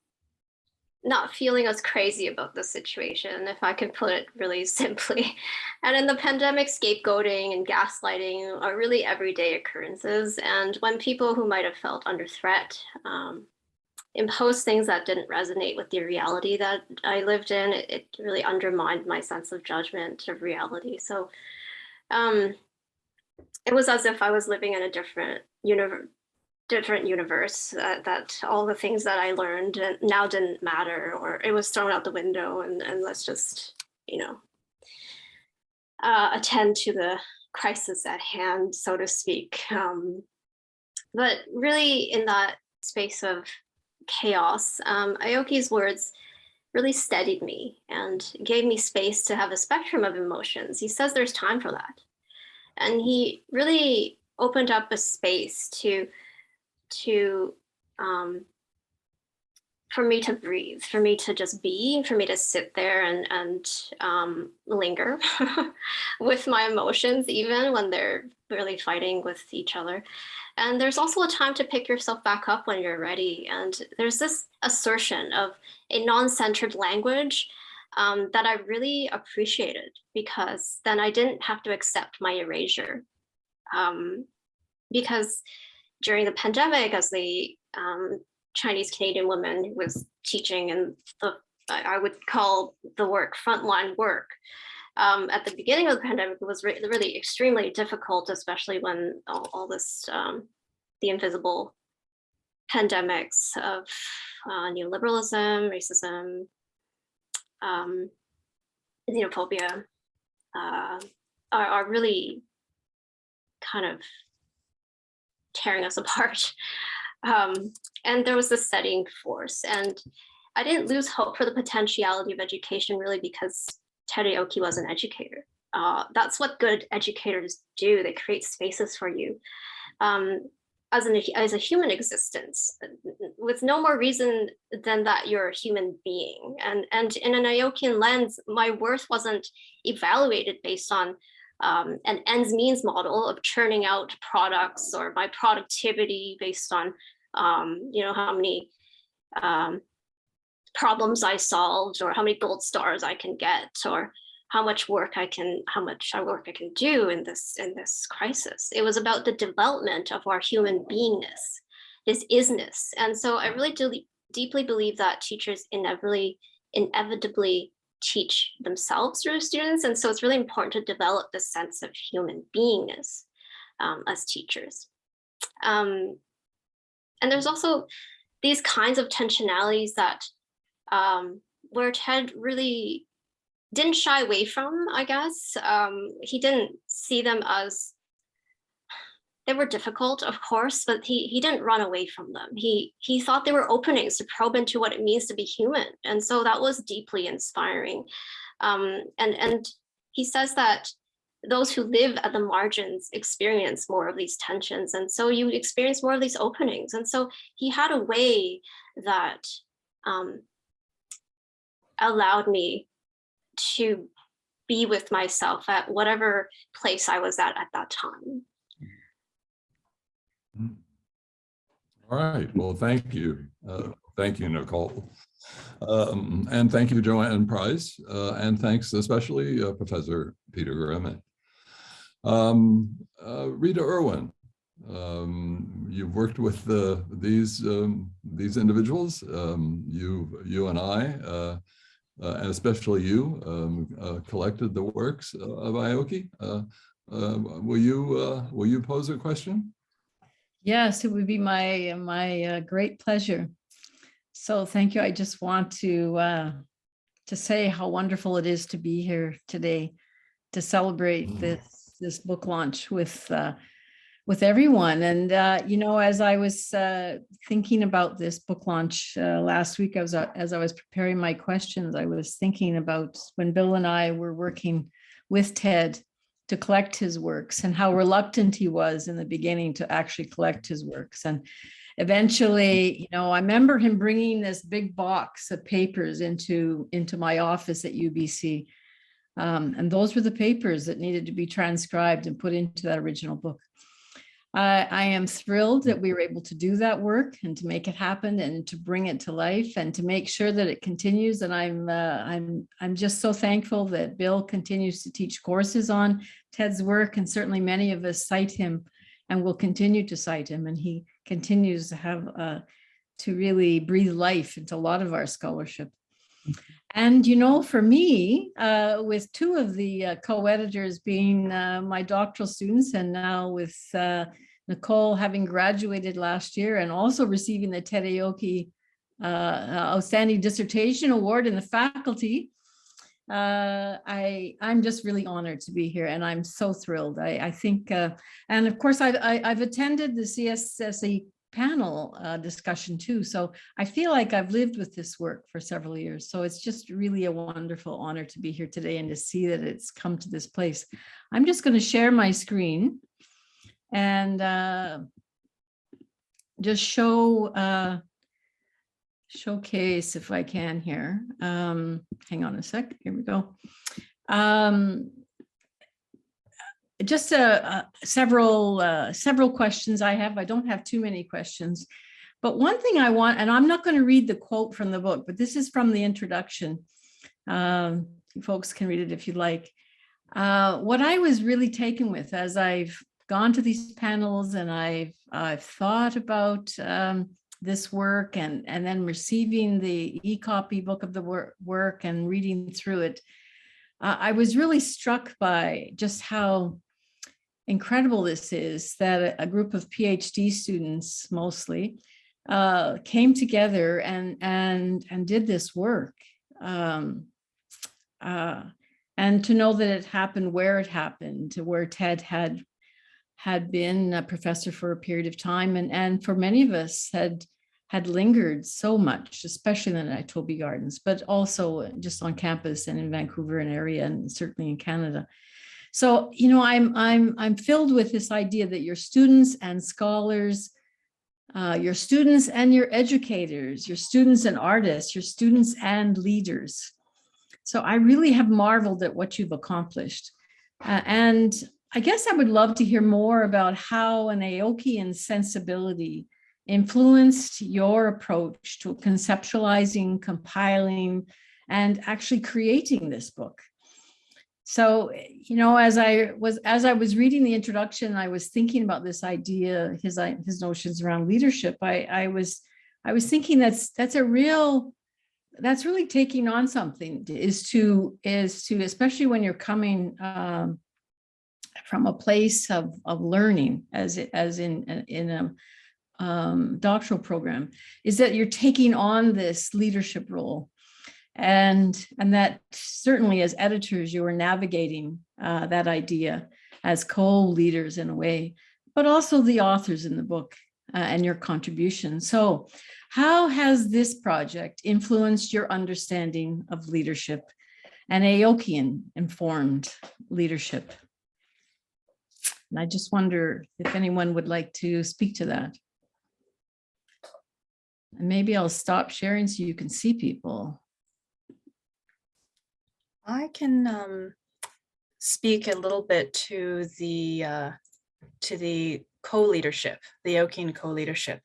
S2: not feeling as crazy about the situation, if I could put it really simply. And in the pandemic, scapegoating and gaslighting are really everyday occurrences. And when people who might have felt under threat imposed things that didn't resonate with the reality that I lived in, it really undermined my sense of judgment of reality. So it was as if I was living in a different universe, different universe, that all the things that I learned now didn't matter, or it was thrown out the window, and let's just, attend to the crisis at hand, so to speak. But really, in that space of chaos, Aoki's words really steadied me and gave me space to have a spectrum of emotions. He says there's time for that. And he really opened up a space for me to breathe, for me to just be, for me to sit there and linger with my emotions, even when they're really fighting with each other. And there's also a time to pick yourself back up when you're ready. And there's this assertion of a non-centered language that I really appreciated, because then I didn't have to accept my erasure. Because during the pandemic, as the Chinese Canadian woman who was teaching in I would call the work frontline work, at the beginning of the pandemic, it was really extremely difficult, especially when all this, the invisible pandemics of neoliberalism, racism, xenophobia are really kind of tearing us apart. And there was this setting force, and I didn't lose hope for the potentiality of education, really, because Ted Aoki was an educator. That's what good educators do. They create spaces for you as a human existence, with no more reason than that you're a human being. And in an Aokian lens, my worth wasn't evaluated based on an ends means model of churning out products, or my productivity based on how many problems I solved, or how many gold stars I can get, or how much work I can do in this crisis. It was about the development of our human beingness, this isness. And so I really deeply believe that teachers inevitably teach themselves through students. And so it's really important to develop this sense of human beingness as teachers. And there's also these kinds of tensionalities that where Ted really didn't shy away from, I guess. He didn't see them as, they were difficult, of course, but he didn't run away from them. He thought they were openings to probe into what it means to be human. And so that was deeply inspiring. And he says that those who live at the margins experience more of these tensions. And so you experience more of these openings. And so he had a way that allowed me to be with myself at whatever place I was at that time.
S1: All right. Well, thank you. Thank you, Nicole. And thank you, Joanne Price. And thanks especially Professor Peter Grimmett. Rita Irwin, you've worked with these individuals, you and I, and especially you, collected the works of Aoki. Will you pose a question?
S8: Yes, it would be my great pleasure. So thank you. I just want to say how wonderful it is to be here today to celebrate this book launch with everyone. And as I was thinking about this book launch last week, as I was preparing my questions, I was thinking about when Bill and I were working with Ted to collect his works, and how reluctant he was in the beginning to actually collect his works. And eventually, I remember him bringing this big box of papers into my office at UBC. And those were the papers that needed to be transcribed and put into that original book. I am thrilled that we were able to do that work and to make it happen and to bring it to life and to make sure that it continues. And I'm just so thankful that Bill continues to teach courses on Ted's work, and certainly many of us cite him and will continue to cite him. And he continues to have to really breathe life into a lot of our scholarship. And, for me, with two of the co-editors being my doctoral students, and now with Nicole, having graduated last year and also receiving the Ted Aoki Outstanding Dissertation Award in the faculty, I'm just really honored to be here, and I'm so thrilled. I think, and of course, I've attended the CSSE panel discussion too, so I feel like I've lived with this work for several years. So it's just really a wonderful honor to be here today and to see that it's come to this place. I'm just going to share my screen and just showcase if I can here. Hang on a sec. Here we go. Just several questions I have. I don't have too many questions, but one thing I want, and I'm not going to read the quote from the book, but this is from the introduction. You folks can read it if you'd like. What I was really taken with as I've gone to these panels and I've thought about this work and then receiving the e-copy book of the work and reading through it, I was really struck by just how incredible this is, that a group of PhD students mostly came together and did this work. And to know that it happened where it happened, where Ted had been a professor for a period of time, and for many of us had lingered so much, especially in the Natobi Gardens, but also just on campus and in Vancouver and area, and certainly in Canada. So, you know, I'm filled with this idea that your students and scholars, your students and your educators, your students and artists, your students and leaders. So I really have marveled at what you've accomplished. And I guess I would love to hear more about how an Aokian sensibility influenced your approach to conceptualizing, compiling, and actually creating this book. So, you know, as I was reading the introduction, I was thinking about this idea, his notions around leadership. I was thinking that's really taking on something, is to especially when you're coming from a place of learning, as in a doctoral program, is that you're taking on this leadership role. And that certainly as editors, you were navigating that idea as co-leaders in a way, but also the authors in the book and your contribution. So how has this project influenced your understanding of leadership and Aokian informed leadership? And I just wonder if anyone would like to speak to that. And maybe I'll stop sharing so you can see people.
S4: I can speak a little bit to the co-leadership, the Aokian co-leadership.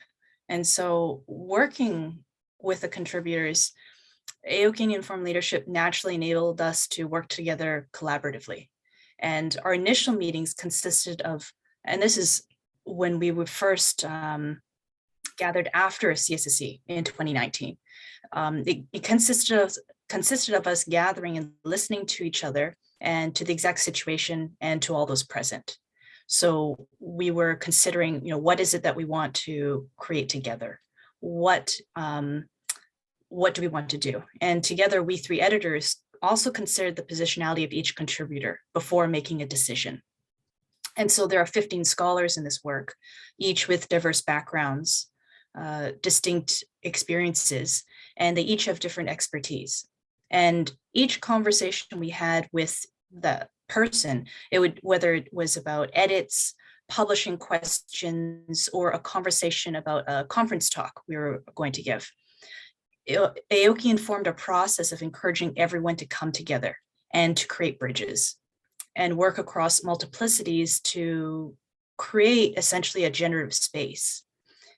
S4: And so working with the contributors, Aokian informed leadership naturally enabled us to work together collaboratively. And our initial meetings consisted of, and this is when we were first gathered after CSSE in 2019. It consisted of us gathering and listening to each other and to the exact situation and to all those present. So we were considering, you know, what is it that we want to create together? What do we want to do? And together, we three editors also considered the positionality of each contributor before making a decision. And so there are 15 scholars in this work, each with diverse backgrounds, distinct experiences, and they each have different expertise. And each conversation we had with the person, whether it was about edits, publishing questions, or a conversation about a conference talk we were going to give, Aokian formed a process of encouraging everyone to come together and to create bridges and work across multiplicities to create essentially a generative space.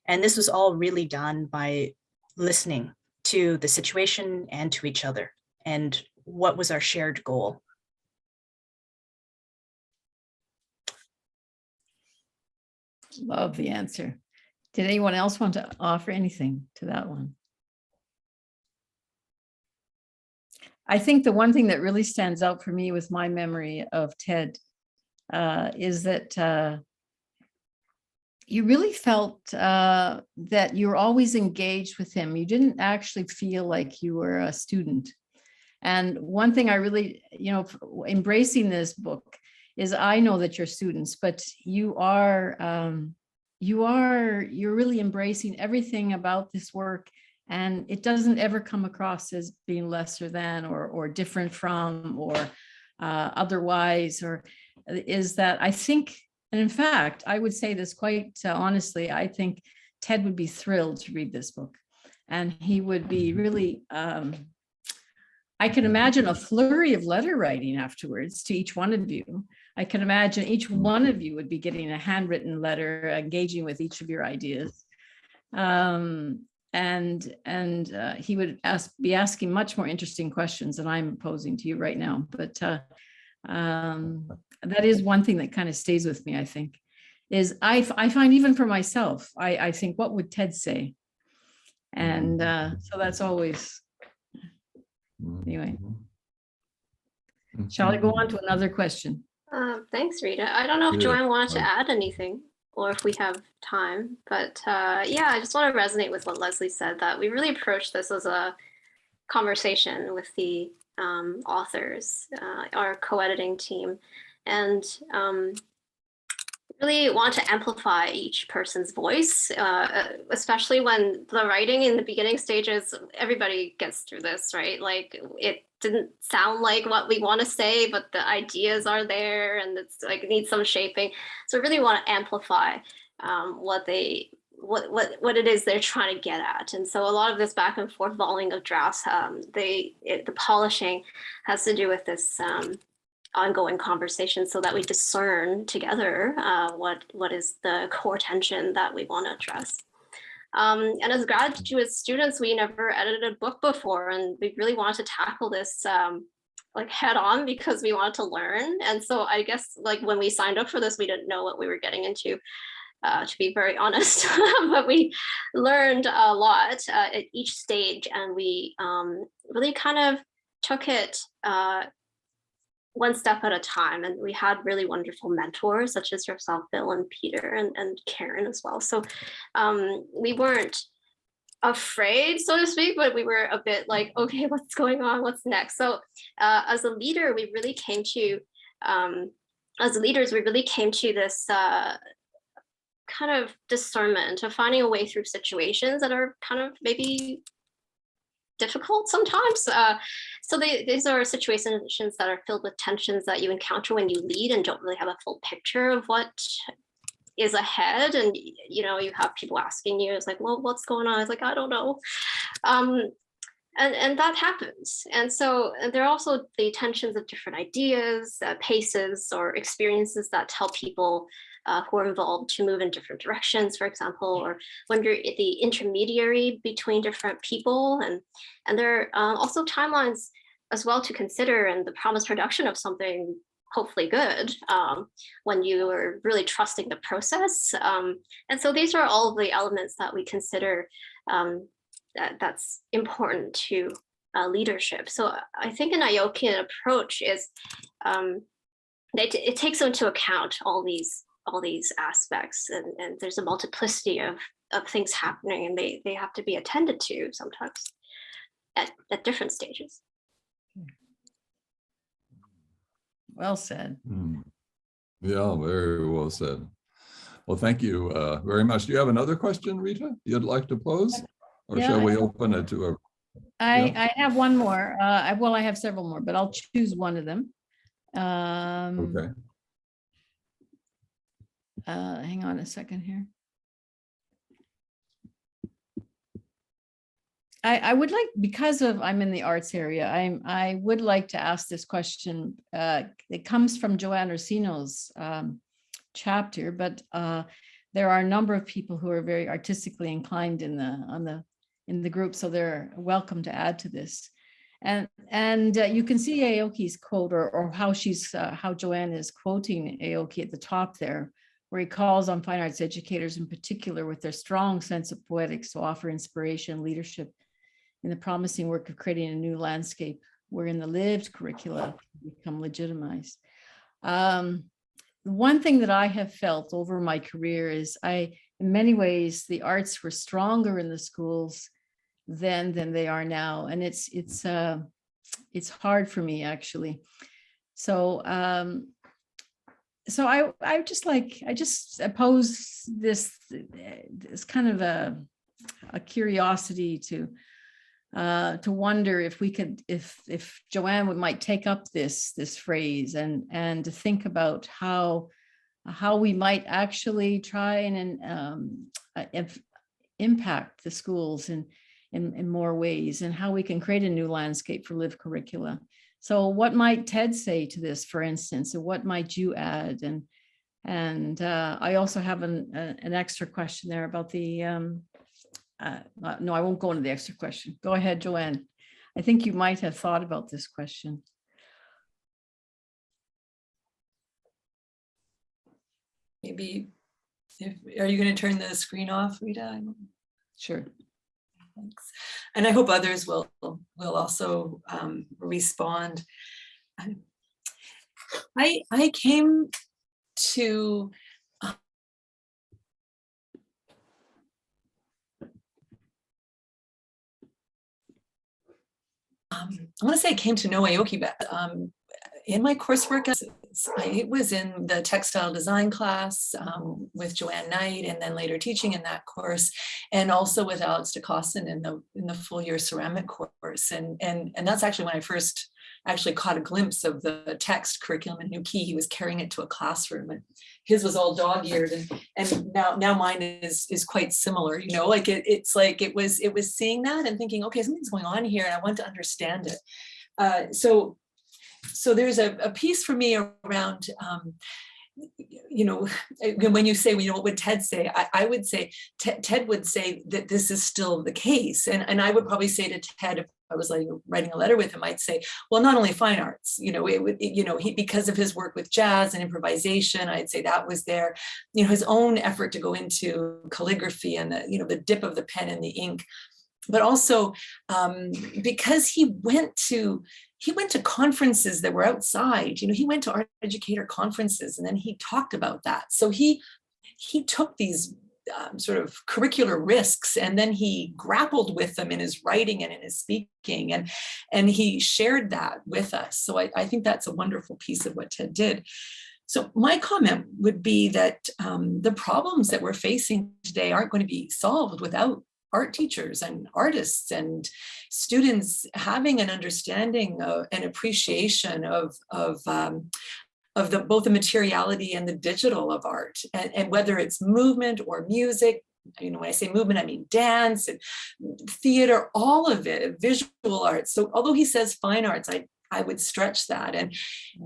S4: And this was all really done by listening to the situation and to each other and what was our shared goal.
S8: Love the answer. Did anyone else want to offer anything to that one? I think the one thing that really stands out for me with my memory of Ted is that you really felt that you were always engaged with him. You didn't actually feel like you were a student. And one thing I really, embracing this book is I know that you're students, but you're really embracing everything about this work. And it doesn't ever come across as being lesser than or different from or otherwise, or is that I think, and in fact, I would say this quite honestly, I think Ted would be thrilled to read this book. And he would be really, I can imagine a flurry of letter writing afterwards to each one of you. I can imagine each one of you would be getting a handwritten letter, engaging with each of your ideas. And he would be asking much more interesting questions than I'm posing to you right now. But that is one thing that kind of stays with me, I think, is I find even for myself, I think, what would Ted say? And so that's always, anyway. Shall I go on to another question?
S2: Thanks, Rita. I don't know if
S1: Yeah.
S2: Joanne wanted to add anything or if we have time, but yeah, I just want to resonate with what Lesley said, that we really approached this as a conversation with the authors, our co-editing team, and really want to amplify each person's voice, especially when the writing in the beginning stages, everybody gets through this, right? Like, it didn't sound like what we want to say, but the ideas are there and it's like, it needs some shaping. So I really want to amplify what it is they're trying to get at. And so a lot of this back and forth volleying of drafts, the polishing has to do with this ongoing conversation, so that we discern together what is the core tension that we want to address. And as graduate students, we never edited a book before, and we really wanted to tackle this like head on because we wanted to learn. And so I guess, like, when we signed up for this, we didn't know what we were getting into, to be very honest. But we learned a lot at each stage, and we really kind of took it one step at a time. And we had really wonderful mentors such as yourself, Bill, and Peter, and Karen as well. So we weren't afraid, so to speak, but we were a bit like, okay, what's going on? What's next? So as a leader, we really came to, as leaders, we really came to this kind of discernment of finding a way through situations that are kind of maybe difficult sometimes. So these are situations that are filled with tensions that you encounter when you lead and don't really have a full picture of what is ahead. And, you have people asking you, it's like, well, what's going on? It's like, I don't know. And that happens. And so there are also the tensions of different ideas, paces, or experiences that tell people who are involved to move in different directions, for example, or when you're the intermediary between different people. And there are also timelines as well to consider, and the promised production of something hopefully good when you are really trusting the process. And so these are all of the elements that we consider that's important to leadership. So I think an Aokian approach is it takes into account all these aspects, and there's a multiplicity of things happening, and they have to be attended to sometimes at different stages.
S8: Well said.
S1: Yeah, very well said. Well, thank you very much. Do you have another question, Rita, you'd like to pose? Or
S8: Yeah,
S1: shall we open it to a...
S8: I have one more. I have several more, but I'll choose one of them.
S1: Okay.
S8: Hang on a second here. I would like, because I'm in the arts area, I would like to ask this question. It comes from Joanne Ursino's chapter, but there are a number of people who are very artistically inclined in the group, so they're welcome to add to this. And you can see Aoki's quote, or how Joanne is quoting Aoki at the top there, where he calls on fine arts educators in particular with their strong sense of poetics to offer inspiration, leadership in the promising work of creating a new landscape wherein the lived curricula become legitimized. one thing that I have felt over my career is in many ways, the arts were stronger in the schools then than they are now. And it's hard for me, actually. So, so I just oppose this kind of a curiosity to wonder if we could, if Joanne might take up this phrase and to think about how we might actually try and impact the schools in more ways, and how we can create a new landscape for lived curricula. So what might Ted say to this, for instance, or what might you add? And I also have an extra question there about the, no, I won't go into the extra question. Go ahead, Joanne. I think you might have thought about this question.
S3: Maybe, are you going to turn the screen off, Rita?
S8: Sure.
S3: Thanks. And I hope others will also respond. I came to I want to say I came to know Aoki, but in my coursework, it was in the textile design class with Joanne Knight, and then later teaching in that course, and also with Alex DeCossin in the full year ceramic course. And that's actually when I first actually caught a glimpse of the text curriculum in Aoki. He was carrying it to a classroom, and his was all dog-eared, and now mine is quite similar. You know, like it's like it was seeing that and thinking, okay, something's going on here, and I want to understand it. So there's a piece for me around, you know, when you say, you know, what would Ted say? I would say, Ted would say that this is still the case. And I would probably say to Ted, if I was like writing a letter with him, I'd say, well, not only fine arts, you know, because of his work with jazz and improvisation, I'd say that was there, you know, his own effort to go into calligraphy and the dip of the pen in the ink. But also because he went to conferences that were outside, you know, he went to art educator conferences, and then he talked about that. So he took these sort of curricular risks, and then he grappled with them in his writing and in his speaking, and he shared that with us. So I think that's a wonderful piece of what Ted did. So my comment would be that the problems that we're facing today aren't going to be solved without art teachers and artists and students having an understanding and appreciation of both the materiality and the digital of art, and whether it's movement or music. You know, when I say movement, I mean dance and theater, all of it, visual arts. So although he says fine arts, I would stretch that.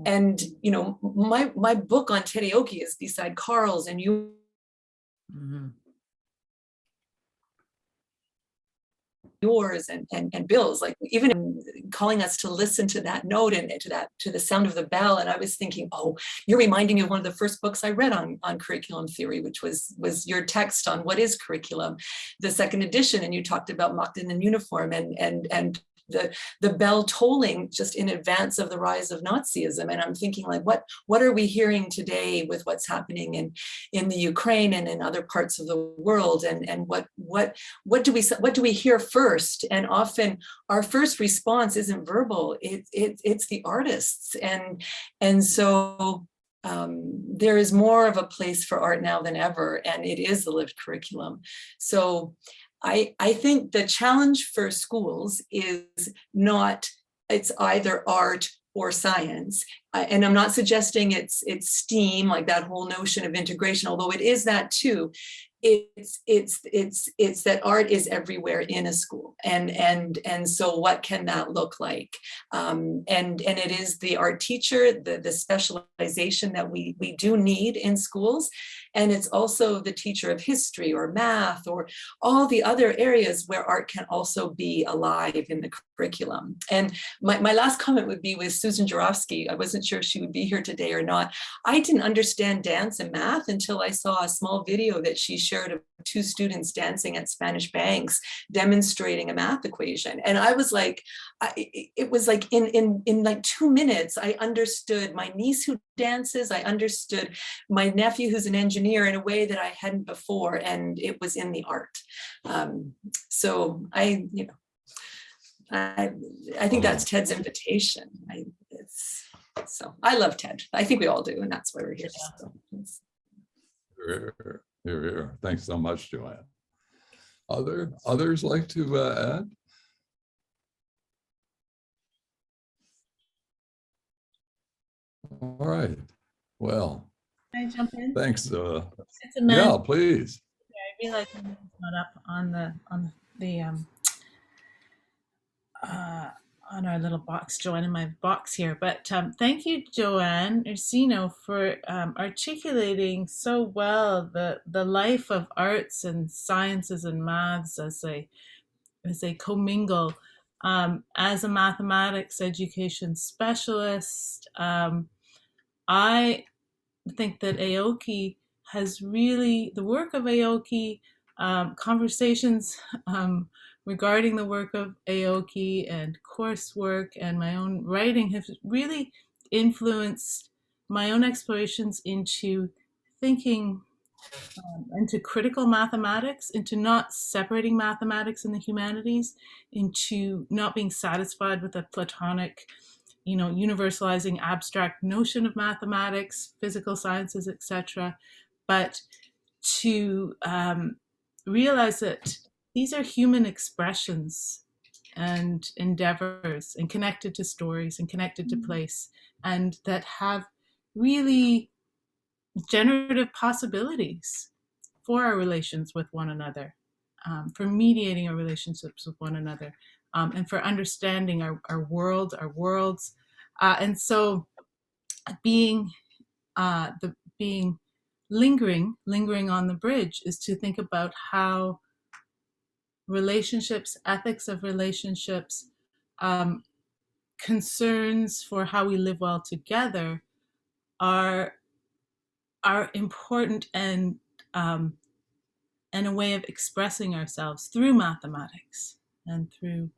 S3: And you know, my book on Ted Aoki is beside Carl's and you. Mm-hmm. Yours and Bill's, like even calling us to listen to that note and to the sound of the bell. And I was thinking, oh, you're reminding me of one of the first books I read on curriculum theory, which was your text on what is curriculum, the second edition. And you talked about Mockton and uniform and the bell tolling just in advance of the rise of Nazism. And I'm thinking, like, what are we hearing today with what's happening in the Ukraine and in other parts of the world? And what do we hear first? And often our first response isn't verbal, it's the artists. And so there is more of a place for art now than ever, and it is the lived curriculum. So I think the challenge for schools is it's either art or science. And I'm not suggesting it's STEAM, like that whole notion of integration, although it is that too. It's that art is everywhere in a school, and so what can that look like? And it is the art teacher, the specialization that we do need in schools, And it's also the teacher of history or math or all the other areas where art can also be alive in the curriculum. And my last comment would be with Susan Jarofsky. I wasn't sure if she would be here today or not. I didn't understand dance and math until I saw a small video that she shared of 2 students dancing at Spanish Banks demonstrating a math equation. And I was like, it was like in like 2 minutes, I understood my niece who dances, I understood my nephew who's an engineer in a way that I hadn't before, and it was in the art. So I think that's Ted's invitation. So I love Ted. I think we all do, and that's why we're here. So
S1: Here. Thanks so much, Joanne. Others like to add? All right. Well,
S9: Can I jump in?
S1: thanks.
S9: It's a
S1: Yeah, please.
S9: I realize I'm not up on our little box, Joanne, in my box here. But thank you, Joanne Ursino, for articulating so well the life of arts and sciences and maths as they commingle. As a mathematics education specialist, I think that Aoki has really, the work of Aoki, conversations regarding the work of Aoki and coursework and my own writing have really influenced my own explorations into thinking, into critical mathematics, into not separating mathematics and the humanities, into not being satisfied with a Platonic, universalizing abstract notion of mathematics, physical sciences, etc., but to realize that these are human expressions and endeavors and connected to stories and connected to place, and that have really generative possibilities for our relations with one another, for mediating our relationships with one another, and for understanding our worlds. And so lingering on the bridge is to think about how relationships, ethics of relationships, concerns for how we live well together are important and a way of expressing ourselves through mathematics and through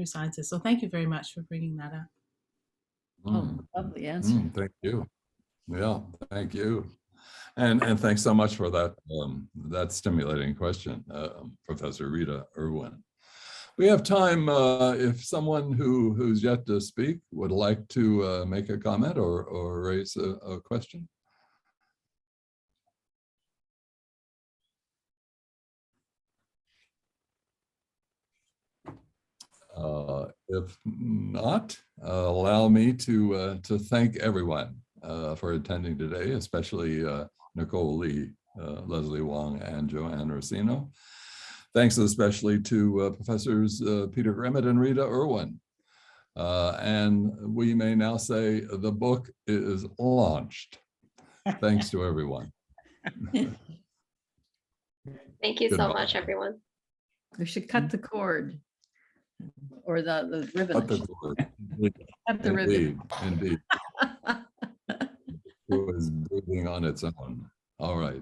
S9: sciences. So thank you very much for bringing that up.
S8: Oh, lovely answer.
S1: Thank you. Yeah, thank you. And thanks so much for that stimulating question, Professor Rita Irwin. We have time if someone who's yet to speak would like to make a comment or raise a question. If not, allow me to thank everyone for attending today, especially Nicole Lee, Lesley Wong, and Joanne Ursino. Thanks especially to Professors Peter Grimmett and Rita Irwin. And we may now say the book is launched. Thanks to everyone.
S2: Thank you so much, everyone.
S8: We should cut the cord or the ribbon.
S1: Cut the cord.
S8: Cut the ribbon.
S1: Indeed. It was breathing on its own. All right.